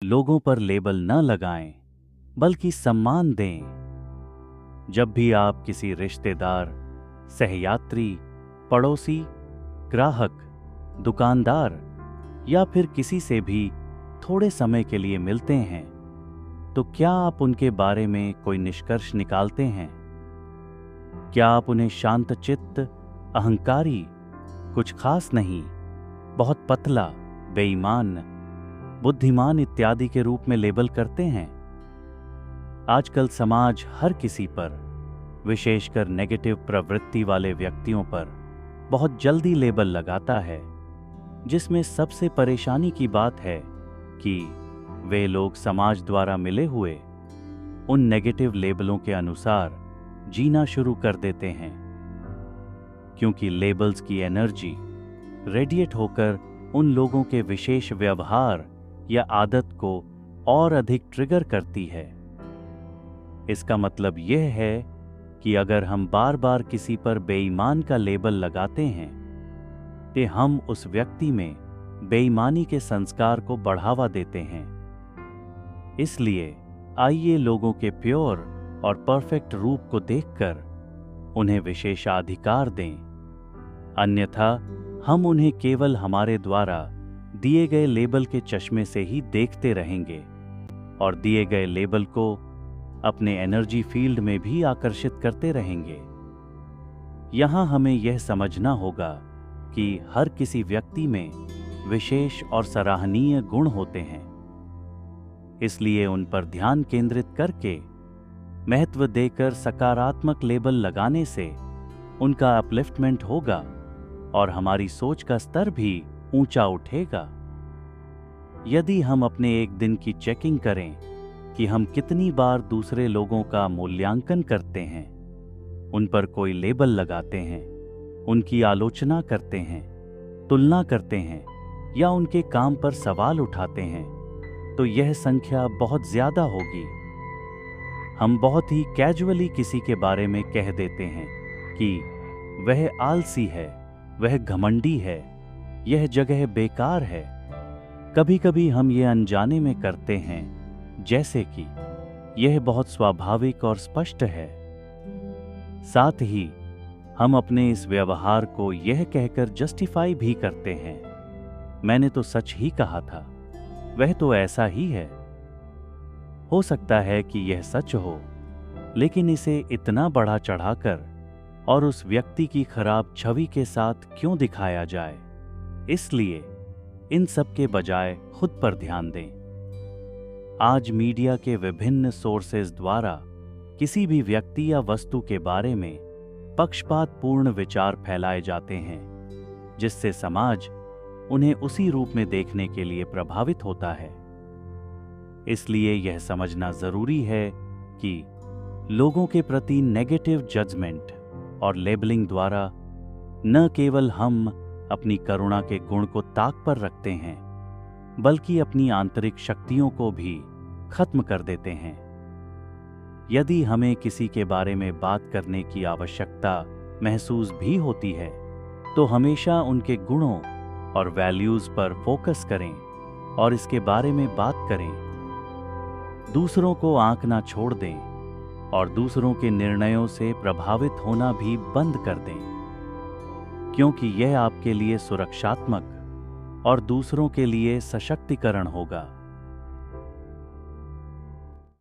लोगों पर लेबल न लगाएं, बल्कि सम्मान दें। जब भी आप किसी रिश्तेदार, सहयात्री, पड़ोसी, ग्राहक, दुकानदार या फिर किसी से भी थोड़े समय के लिए मिलते हैं, तो क्या आप उनके बारे में कोई निष्कर्ष निकालते हैं? क्या आप उन्हें शांतचित्त, अहंकारी, कुछ खास नहीं, बहुत पतला, बेईमान, बुद्धिमान इत्यादि के रूप में लेबल करते हैं? आजकल समाज हर किसी पर, विशेषकर नेगेटिव प्रवृत्ति वाले व्यक्तियों पर बहुत जल्दी लेबल लगाता है, जिसमें सबसे परेशानी की बात है कि वे लोग समाज द्वारा मिले हुए उन नेगेटिव लेबलों के अनुसार जीना शुरू कर देते हैं, क्योंकि लेबल्स की एनर्जी रेडिएट होकर उन लोगों के विशेष व्यवहार या आदत को और अधिक ट्रिगर करती है। इसका मतलब यह है कि अगर हम बार बार किसी पर बेईमान का लेबल लगाते हैं, तो हम उस व्यक्ति में बेईमानी के संस्कार को बढ़ावा देते हैं। इसलिए आइए लोगों के प्योर और परफेक्ट रूप को देखकर उन्हें विशेषाधिकार दें, अन्यथा हम उन्हें केवल हमारे द्वारा दिए गए लेबल के चश्मे से ही देखते रहेंगे और दिए गए लेबल को अपने एनर्जी फील्ड में भी आकर्षित करते रहेंगे। यहां हमें यह समझना होगा कि हर किसी व्यक्ति में विशेष और सराहनीय गुण होते हैं, इसलिए उन पर ध्यान केंद्रित करके महत्व देकर सकारात्मक लेबल लगाने से उनका अपलिफ्टमेंट होगा और हमारी सोच का स्तर भी ऊंचा उठेगा। यदि हम अपने एक दिन की चेकिंग करें कि हम कितनी बार दूसरे लोगों का मूल्यांकन करते हैं, उन पर कोई लेबल लगाते हैं, उनकी आलोचना करते हैं, तुलना करते हैं या उनके काम पर सवाल उठाते हैं, तो यह संख्या बहुत ज्यादा होगी। हम बहुत ही कैजुअली किसी के बारे में कह देते हैं कि वह आलसी है, वह घमंडी है, यह जगह बेकार है। कभी कभी हम ये अनजाने में करते हैं, जैसे कि यह बहुत स्वाभाविक और स्पष्ट है। साथ ही हम अपने इस व्यवहार को यह कहकर जस्टिफाई भी करते हैं, मैंने तो सच ही कहा था, वह तो ऐसा ही है। हो सकता है कि यह सच हो, लेकिन इसे इतना बढ़ा चढ़ाकर और उस व्यक्ति की खराब छवि के साथ क्यों दिखाया जाए? इसलिए इन सब के बजाय खुद पर ध्यान दें। आज मीडिया के विभिन्न सोर्सेज द्वारा किसी भी व्यक्ति या वस्तु के बारे में पक्षपातपूर्ण विचार फैलाए जाते हैं, जिससे समाज उन्हें उसी रूप में देखने के लिए प्रभावित होता है। इसलिए यह समझना जरूरी है कि लोगों के प्रति नेगेटिव जजमेंट और लेबलिंग द्वारा न केवल हम अपनी करुणा के गुण को ताक पर रखते हैं, बल्कि अपनी आंतरिक शक्तियों को भी खत्म कर देते हैं। यदि हमें किसी के बारे में बात करने की आवश्यकता महसूस भी होती है, तो हमेशा उनके गुणों और वैल्यूज पर फोकस करें और इसके बारे में बात करें। दूसरों को आंकना छोड़ दें और दूसरों के निर्णयों से प्रभावित होना भी बंद कर दें, क्योंकि यह आपके लिए सुरक्षात्मक और दूसरों के लिए सशक्तिकरण होगा।